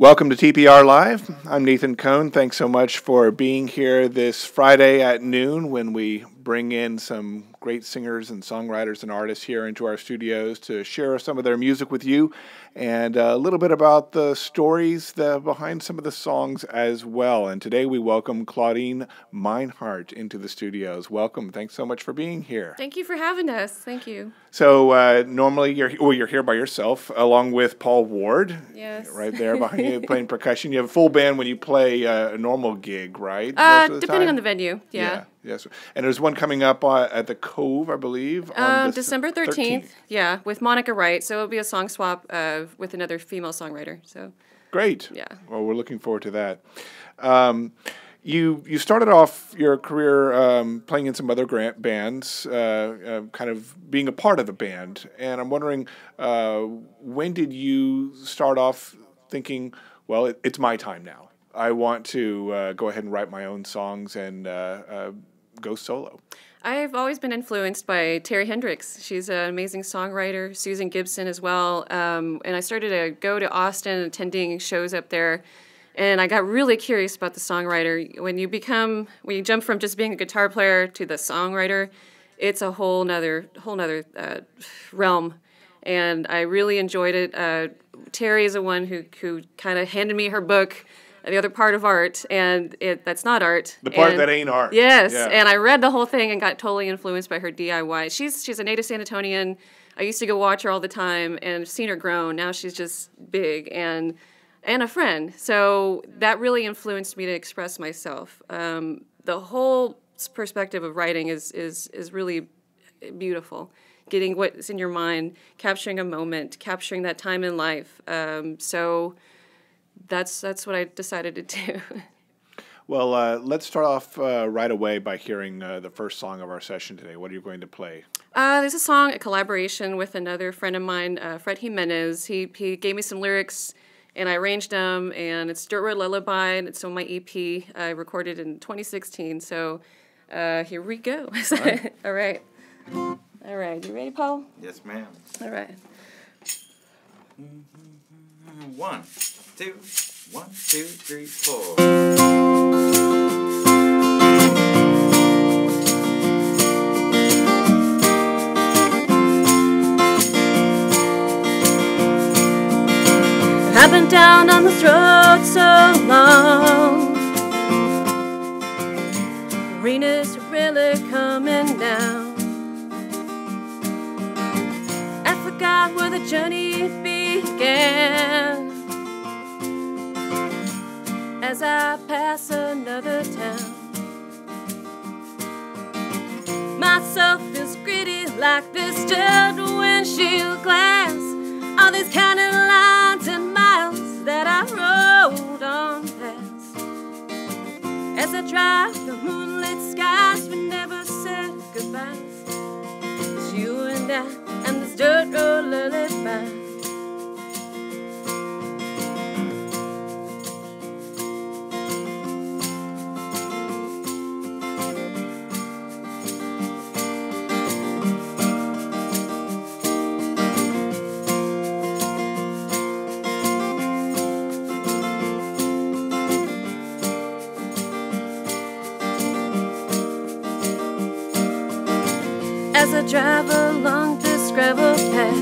Welcome to TPR Live. I'm Nathan Cohn. Thanks so much for being here this Friday at noon when we bring in some great singers and songwriters and artists here into our studios to share some of their music with you and a little bit about the stories behind some of the songs as well. And today we welcome Claudine Meinhardt into the studios. Welcome. Thanks so much for being here. Thank you for having us. Thank you. So normally you're here by yourself along with Paul Ward. Yes. Right there behind you playing percussion. You have a full band when you play a normal gig, right? Depending on the venue, yeah. Yes. And there's one coming up at the Cove, I believe. On December 13th. Yeah, with Monica Wright. So it'll be a song swap with another female songwriter. So great. Yeah. Well, we're looking forward to that. You started off your career playing in some other bands, kind of being a part of a band. And I'm wondering, when did you start off thinking, well, it's my time now. I want to go ahead and write my own songs and go solo? I've always been influenced by Terry Hendricks. She's an amazing songwriter, Susan Gibson as well. And I started to go to Austin, attending shows up there. And I got really curious about the songwriter. When you jump from just being a guitar player to the songwriter, it's a whole nother realm. And I really enjoyed it. Terry is the one who kind of handed me her book, The Other Part of Art, and that's not art. The part that ain't art. Yes, yeah. And I read the whole thing and got totally influenced by her DIY. She's a native San Antonian. I used to go watch her all the time and seen her grow. Now she's just big and a friend. So that really influenced me to express myself. The whole perspective of writing is really beautiful. Getting what's in your mind, capturing a moment, capturing that time in life. So that's what I decided to do. Well, let's start off right away by hearing the first song of our session today. What are you going to play? There's a song, a collaboration with another friend of mine, Fred Jimenez. He gave me some lyrics, and I arranged them, and it's Dirt Road Lullaby, and it's on my EP. I recorded in 2016, so here we go. All right. All right, you ready, Paul? Yes, ma'am. All right. 1, 2, 1, 2, 3, 4. I've been down on this road so long. Rain is really coming down. Forgot where the journey began. As I pass another town, myself is gritty like this dirt windshield glass. All these counted lines and miles that I rode on past. As I drive the moonlit skies, we never said goodbye. It's you and I and this dirt road lullaby. As I drive along this gravel path,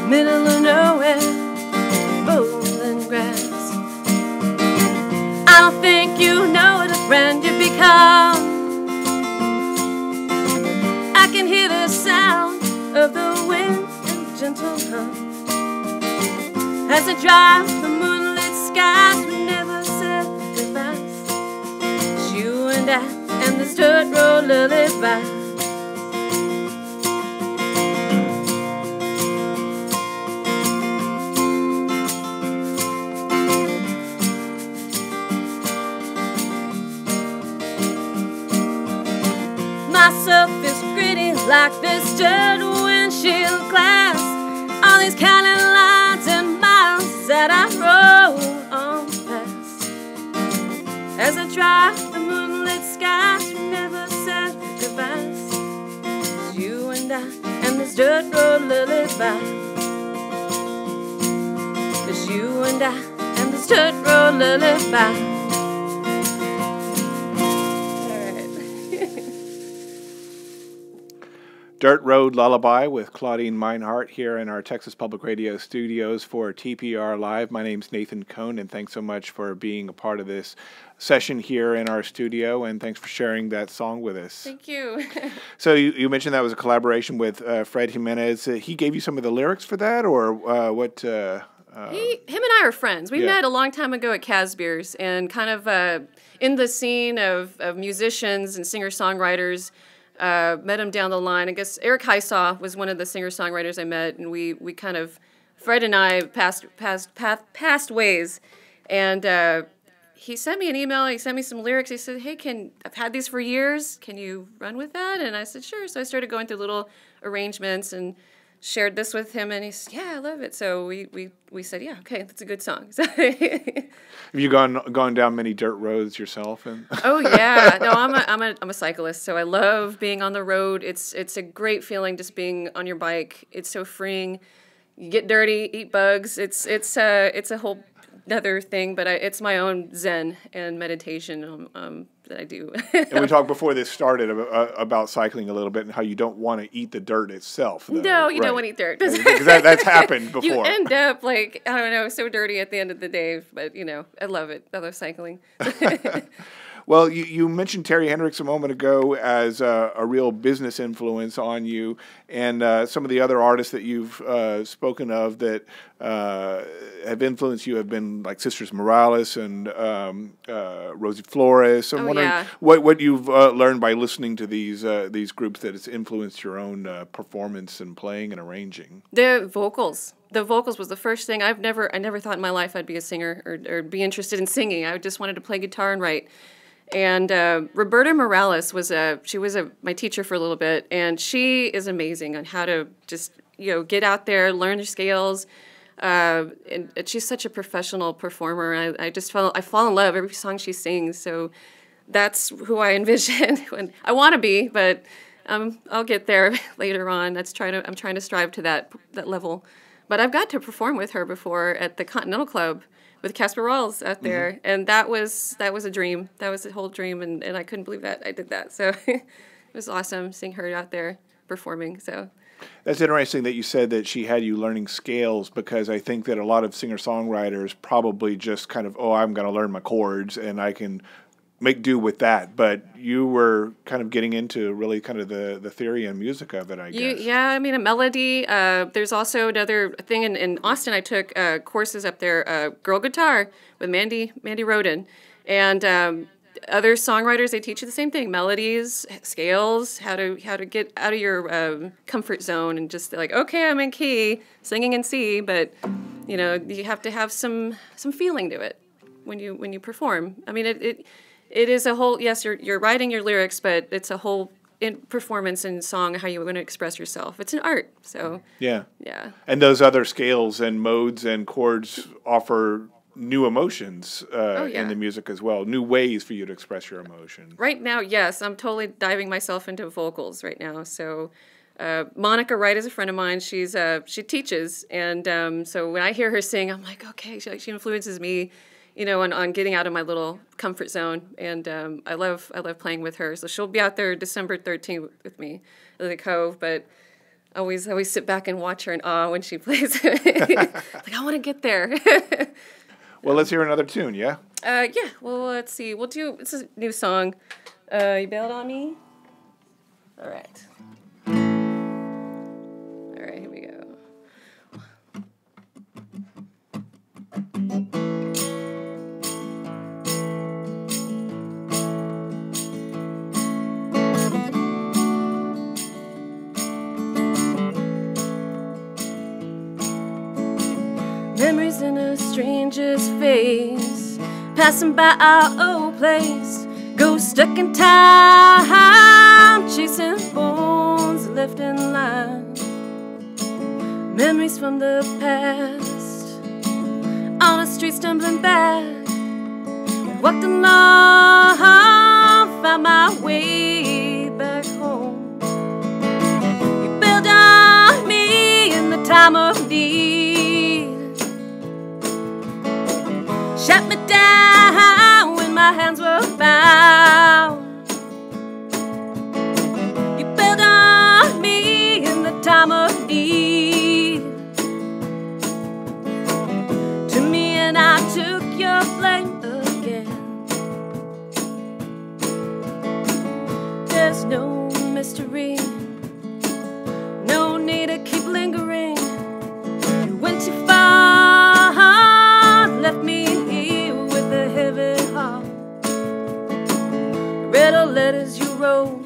middle of nowhere, rolling grass. I don't think you know what a friend you become. I can hear the sound of the wind and gentle hum. As I drive the moonlit skies, we never said goodbye. It's you and I and this dirt road lullaby. Myself is gritty like this dirt windshield glass. All these counted lines and miles that I rode on past. As I drive the moonlit skies, we never said goodbye. It's you and I and this dirt road lullaby. this dirt road lullaby. Dirt Road Lullaby with Claudine Meinhardt here in our Texas Public Radio studios for TPR Live. My name's Nathan Cohn, and thanks so much for being a part of this session here in our studio, and thanks for sharing that song with us. Thank you. So you mentioned that was a collaboration with Fred Jimenez. He gave you some of the lyrics for that, or what? Him and I are friends. We met a long time ago at Casbeers, and kind of in the scene of musicians and singer-songwriters. Met him down the line. I guess Eric Hysaw was one of the singer-songwriters I met, and we kind of, Fred and I passed ways, and he sent me an email. He sent me some lyrics. He said, "Hey, I've had these for years. Can you run with that?" And I said, "Sure." So I started going through little arrangements and shared this with him, and he said, "Yeah, I love it." So we said, "Yeah, okay, that's a good song." Have you gone down many dirt roads yourself? And Oh yeah, no, I'm a cyclist, so I love being on the road. It's a great feeling just being on your bike. It's so freeing. You get dirty, eat bugs. It's a whole other thing, but it's my own zen and meditation that I do. And we talked before this started about cycling a little bit and how you don't want to eat the dirt itself. Though. No, you don't want to eat dirt. Because that's happened before. You end up like, I don't know, so dirty at the end of the day, but I love it. I love cycling. Well, you mentioned Terry Hendricks a moment ago as a real business influence on you, and some of the other artists that you've spoken of that have influenced you have been like Sisters Morales and Rosie Flores. I'm wondering what you've learned by listening to these groups that has influenced your own performance and playing and arranging. The vocals. The vocals was the first thing. I never thought in my life I'd be a singer or be interested in singing. I just wanted to play guitar and write. And Roberta Morales was my teacher for a little bit, and she is amazing on how to just get out there, learn the scales. And she's such a professional performer. I fall in love every song she sings. So that's who I envision when I want to be, but I'll get there later on. I'm trying to strive to that level. But I've got to perform with her before at the Continental Club with Casper Rawls out there, and that was a dream. That was a whole dream, and I couldn't believe that I did that. So it was awesome seeing her out there performing. So that's interesting that you said that she had you learning scales, because I think that a lot of singer-songwriters probably just kind of, I'm going to learn my chords and I can make do with that, but you were kind of getting into really kind of the theory and music of it, I guess. Yeah, I mean, a melody. There's also another thing in Austin. I took courses up there, girl guitar with Mandy Roden, and other songwriters. They teach you the same thing: melodies, scales, how to get out of your comfort zone, and just like, okay, I'm in key, singing in C, but you have to have some feeling to it when you perform. I mean, it is a whole, yes, you're writing your lyrics, but it's a whole performance and song, how you're going to express yourself. It's an art, so. Yeah. And those other scales and modes and chords offer new emotions in the music as well, new ways for you to express your emotion. Right now, yes, I'm totally diving myself into vocals right now. So Monica Wright is a friend of mine. She teaches, and so when I hear her sing, I'm like, okay, she influences me. On getting out of my little comfort zone, and I love playing with her. So she'll be out there December 13th with me at the Cove, but I always sit back and watch her in awe when she plays. Like, I want to get there. Well, let's hear another tune, yeah? Yeah, well, let's see. It's a new song. You bailed on me? All right. All right, here we go. Memories in a stranger's face, passing by our old place. Ghosts stuck in time, chasing bones left in line. Memories from the past, on the street stumbling back. Walked along, found my way back home. You bailed on me in the time of need. my hands were bound. You bailed on me in the time of need. To me and I took your blame again. There's no mystery, no need to keep lingering. You went too far, left me here with a heavy heart. Read all letters you wrote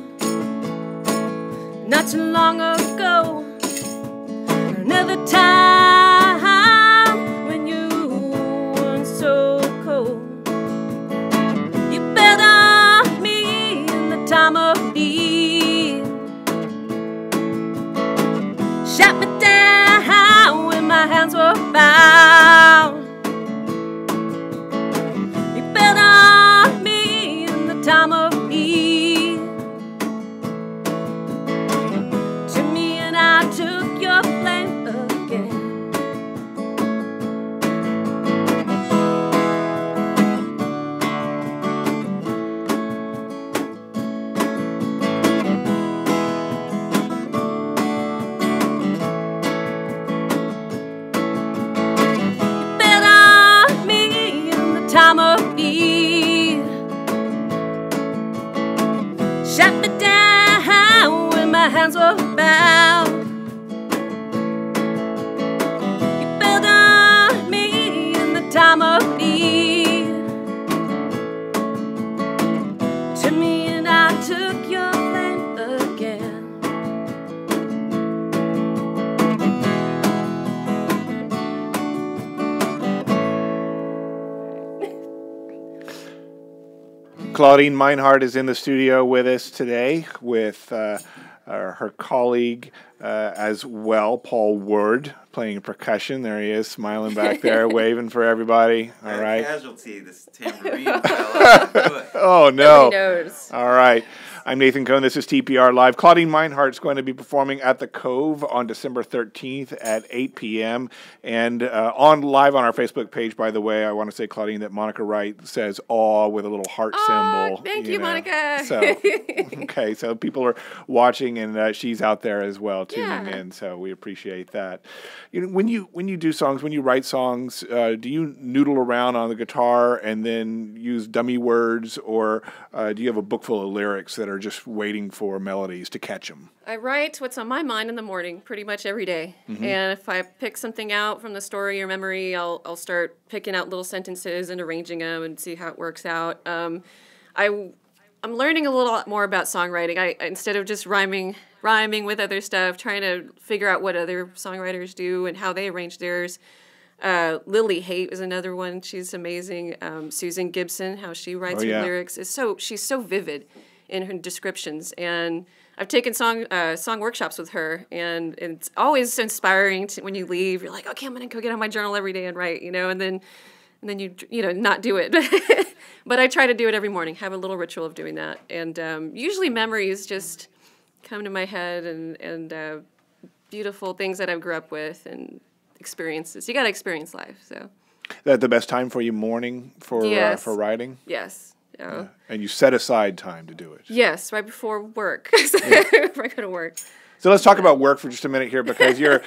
not too long ago. Another time when you weren't so cold. You bailed on me in the time of need. Shut me down when my hands were bound. You bailed on me in the time of need. To me and I took your blame again. Time of need. Shut me down when my hands were bound. You bailed on me in the time of need. To me and I took your blame again. Claudine Meinhardt is in the studio with us today with her colleague as well, Paul Ward, playing percussion. There he is, smiling back there, waving for everybody. All right. Casualty, this tambourine fella. Oh, no. Nobody knows. All right. I'm Nathan Cohn. This is TPR Live. Claudine Meinhardt is going to be performing at the Cove on December 13th at 8 p.m. And live on our Facebook page, by the way, I want to say, Claudine, that Monica Wright says awe with a little heart symbol. Thank you, Monica. So, okay, so people are watching, and she's out there as well, tuning in. So we appreciate that. You know, when you do songs, when you write songs, do you noodle around on the guitar and then use dummy words, or do you have a book full of lyrics that are just waiting for melodies to catch them? I write what's on my mind in the morning pretty much every day. Mm-hmm. And if I pick something out from the story or memory, I'll start picking out little sentences and arranging them and see how it works out. I'm learning a little more about songwriting. I instead of just rhyming with other stuff, trying to figure out what other songwriters do and how they arrange theirs. Lily Haight is another one. She's amazing. Susan Gibson, how she writes her lyrics she's so vivid in her descriptions. And I've taken song workshops with her, and it's always inspiring when you leave. You're like, okay, I'm gonna go get on my journal every day and write, and then you not do it. But I try to do it every morning. Have a little ritual of doing that, and usually memories just come to my head, and beautiful things that I grew up with and experiences. You got to experience life. So that the best time for you, morning for writing? Yes. Yeah. And you set aside time to do it? Yes, right before work. Before I go to work. So let's talk about work for just a minute here, because you're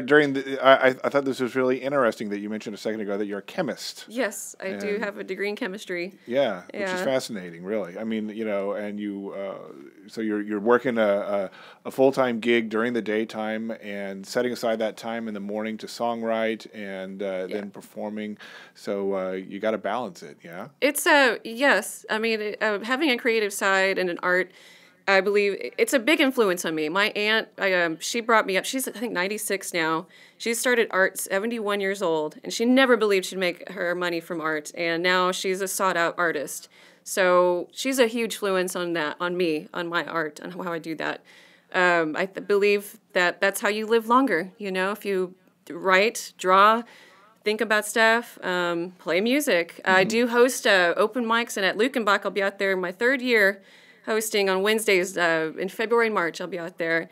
during the. I thought this was really interesting that you mentioned a second ago that you're a chemist. Yes, I do have a degree in chemistry. Yeah, which is fascinating, really. I mean, and you, so you're working a full-time gig during the daytime and setting aside that time in the morning to songwrite and then performing. So you got to balance it, yeah. It's yes. I mean, having a creative side and an art. I believe it's a big influence on me. My aunt, she brought me up. She's, I think, 96 now. She started art 71 years old, and she never believed she'd make her money from art. And now she's a sought-out artist. So she's a huge influence on me, on my art, on how I do that. I believe that that's how you live longer. If you write, draw, think about stuff, play music. Mm-hmm. I do host open mics, and at Lukenbach, I'll be out there in my third year hosting on Wednesdays in February and March. I'll be out there.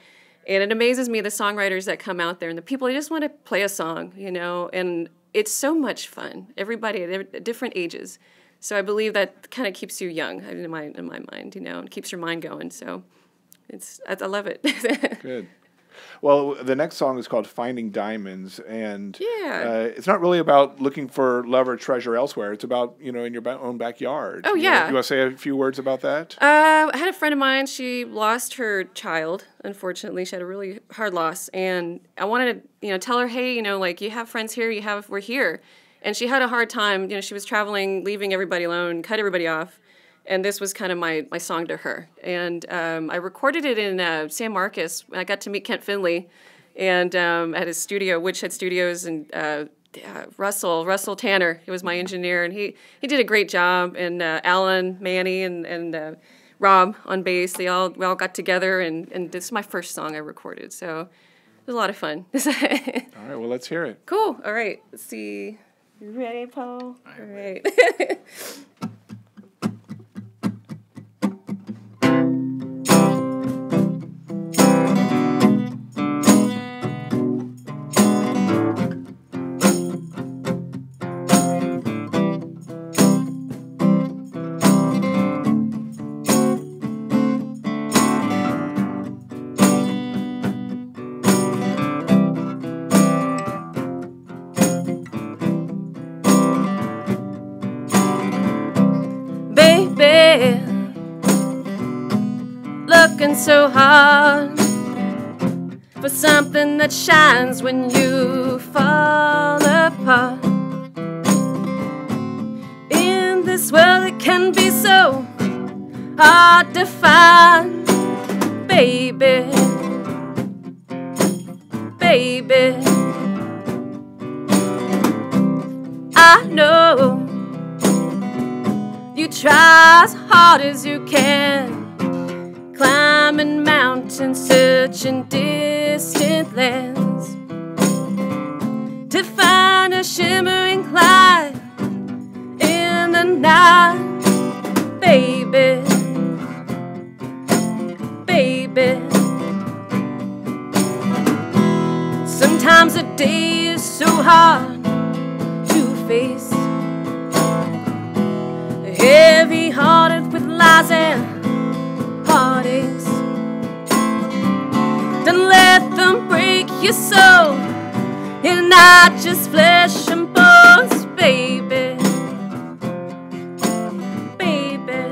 And it amazes me, the songwriters that come out there and the people, they just want to play a song, and it's so much fun. Everybody at different ages. So I believe that kind of keeps you young in my mind, you know, and keeps your mind going. So I love it. Good. Well, the next song is called Finding Diamonds, and Yeah. it's not really about looking for love or treasure elsewhere. It's about, you know, in your own backyard. Oh, You yeah. want to say a few words about that? I had a friend of mine, she lost her child, unfortunately. She had a really hard loss, and I wanted to, you know, tell her, hey, you know, like, you have friends here, we're here. And she had a hard time, you know, she was traveling, leaving everybody alone, cut everybody off. And this was kind of my song to her. And I recorded it in San Marcos. I got to meet Kent Finley and at his studio, Woodshed Studios, and Russell Tanner. He was my engineer, and he did a great job. And Alan, Manny, and Rob on bass, we all got together, and this is my first song I recorded. So it was a lot of fun. All right, well, let's hear it. Cool. All right. Let's see. You ready, Paul? All right. Looking so hard for something that shines when you fall apart. In this world it can be so hard to find, baby, baby. I know you try as hard as you can, climbing mountains, searching distant lands, to find a shimmering light in the night, baby, baby. Sometimes a day is so hard to face, heavy-hearted with lies and heartaches. Don't let them break your soul. You're not just flesh and bones, baby, baby.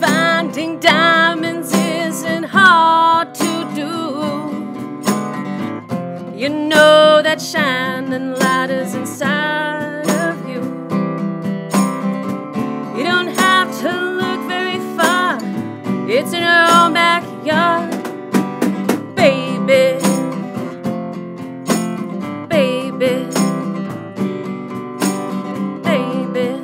Finding diamonds isn't hard to do. You know that shining light is inside of you. You don't have to look very far, it's in your own backyard, baby, baby, baby.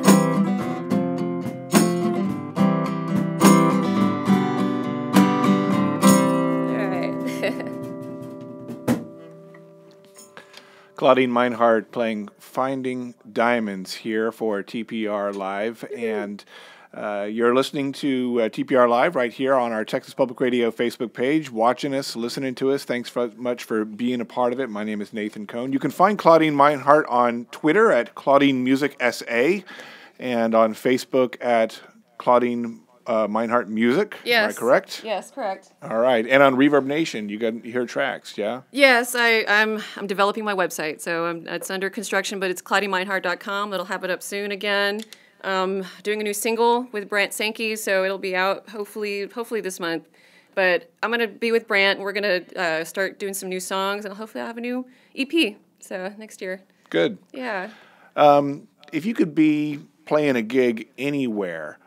Claudine Meinhardt playing Finding Diamonds here for TPR Live. And you're listening to TPR Live right here on our Texas Public Radio Facebook page, watching us, listening to us. Thanks much for being a part of it. My name is Nathan Cohn. You can find Claudine Meinhardt on Twitter at Claudine Music SA and on Facebook at Claudine Meinhardt Music. Yes. Am I correct? Yes, correct. All right. And on Reverb Nation, you hear tracks, yeah? Yes, I'm developing my website, so it's under construction, but it's ClaudineMeinhardt.com. It'll have it up soon again. Doing a new single with Brant Sankey, so it'll be out hopefully this month. But I'm gonna be with Brant, and we're gonna start doing some new songs, and hopefully I'll have a new EP. So next year. Good. Yeah. If you could be playing a gig anywhere,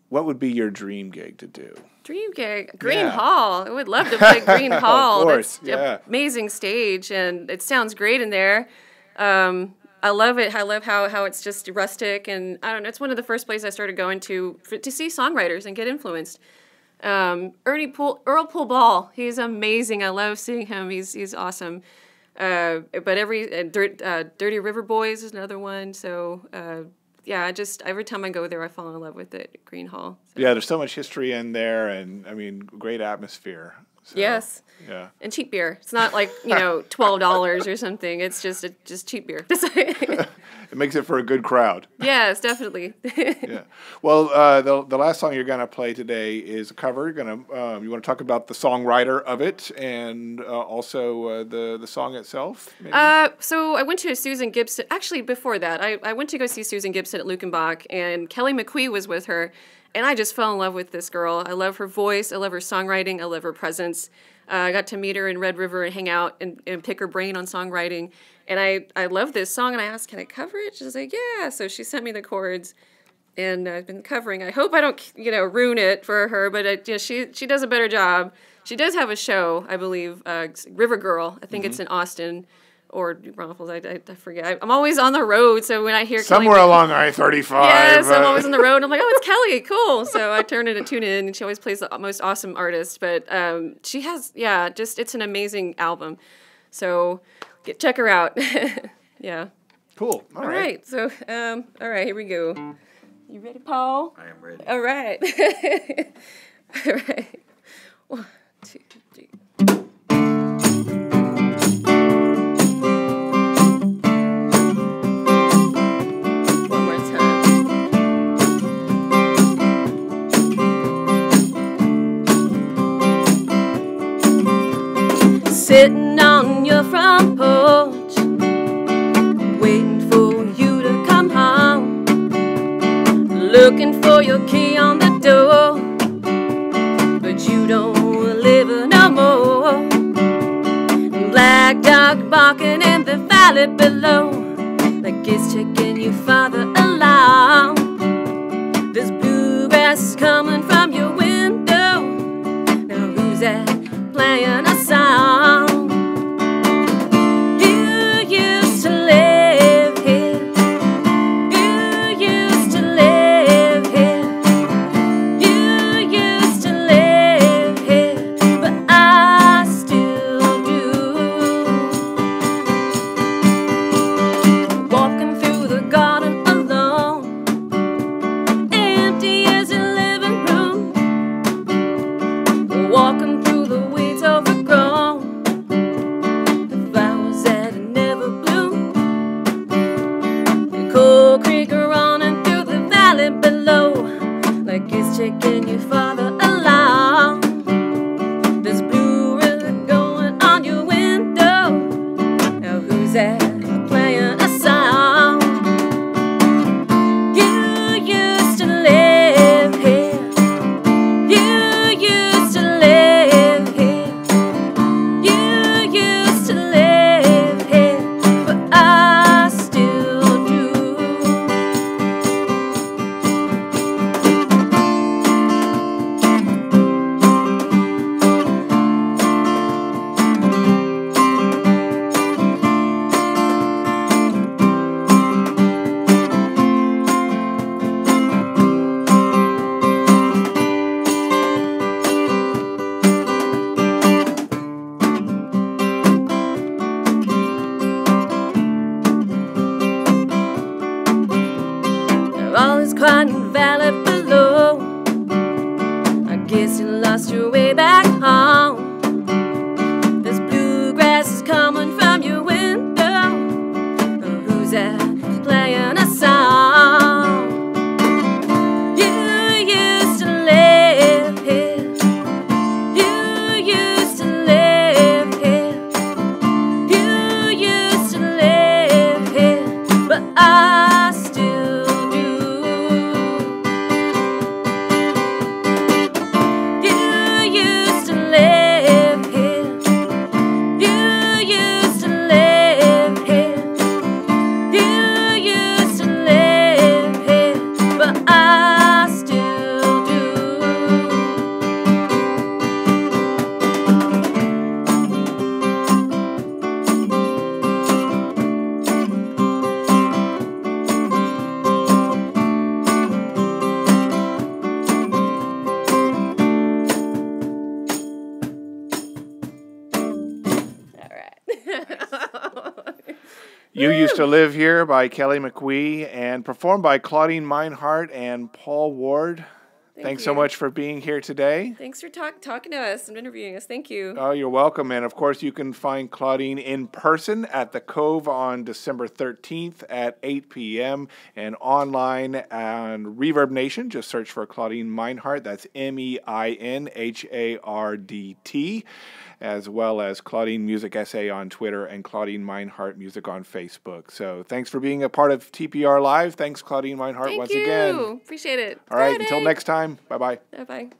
what would be your dream gig to do? Dream gig, Green Yeah. Hall. I would love to play Green Hall. Of course, That's yeah. an amazing stage, and it sounds great in there. I love it. I love how it's just rustic, and I don't know. It's one of the first places I started going to see songwriters and get influenced. Earl Poole Ball, he's amazing. I love seeing him. He's awesome. But Dirty River Boys is another one. So yeah, every time I go there, I fall in love with it. Green Hall. So. Yeah, there's so much history in there, and I mean, great atmosphere. So, yes. Yeah. And cheap beer. It's not like $12 or something. It's just cheap beer. It makes it for a good crowd. Yes, definitely. Yeah. Well, the last song you're going to play today is a cover. You want to talk about the songwriter of it and also the song itself? Maybe? So I went to Susan Gibson. Actually, before that, I went to go see Susan Gibson at Lukenbach, and Kelly McQuee was with her. And I just fell in love with this girl. I love her voice. I love her songwriting. I love her presence. I got to meet her in Red River and hang out and pick her brain on songwriting. And I love this song, and I asked, can I cover it? She's like, yeah. So she sent me the chords, and I've been covering. I hope I don't, ruin it for her, but she does a better job. She does have a show, I believe, River Girl. I think it's in Austin. Or Braunfels, I forget. I'm always on the road, so when I hear somewhere Kelly, along I-35. Yes, I'm always on the road. I'm like, oh, it's Kelly, cool. So I turn in and tune in, and she always plays the most awesome artist. But she has, it's an amazing album. So check her out. Yeah. Cool. All right. So, all right, here we go. You ready, Paul? I am ready. All right. All right. 1, 2, 3. Sitting on your front porch, waiting for you to come home, looking for your key on the door, but you don't live no more. Black dog barking in the valley below, like it's checking your father alarm. There's bluegrass coming from your window, now who's that playing a song? Checking your father alarm. There's blue river going on your window. Now who's that playing a song? You used to live here. You used to live here. You used to live here, but I still do. You Used to Live Here by Kelly McWee and performed by Claudine Meinhardt and Paul Ward. Thanks so much for being here today. Thanks for talking to us and interviewing us. Thank you. Oh, you're welcome. And of course, you can find Claudine in person at the Cove on December 13th at 8 p.m. and online on Reverb Nation. Just search for Claudine Meinhardt. That's Meinhardt, as well as Claudine Music Essay on Twitter and Claudine Meinhardt Music on Facebook. So thanks for being a part of TPR Live. Thanks, Claudine Meinhardt, once again. Thank you. Appreciate it. All right, until next time. Bye-bye. Bye-bye.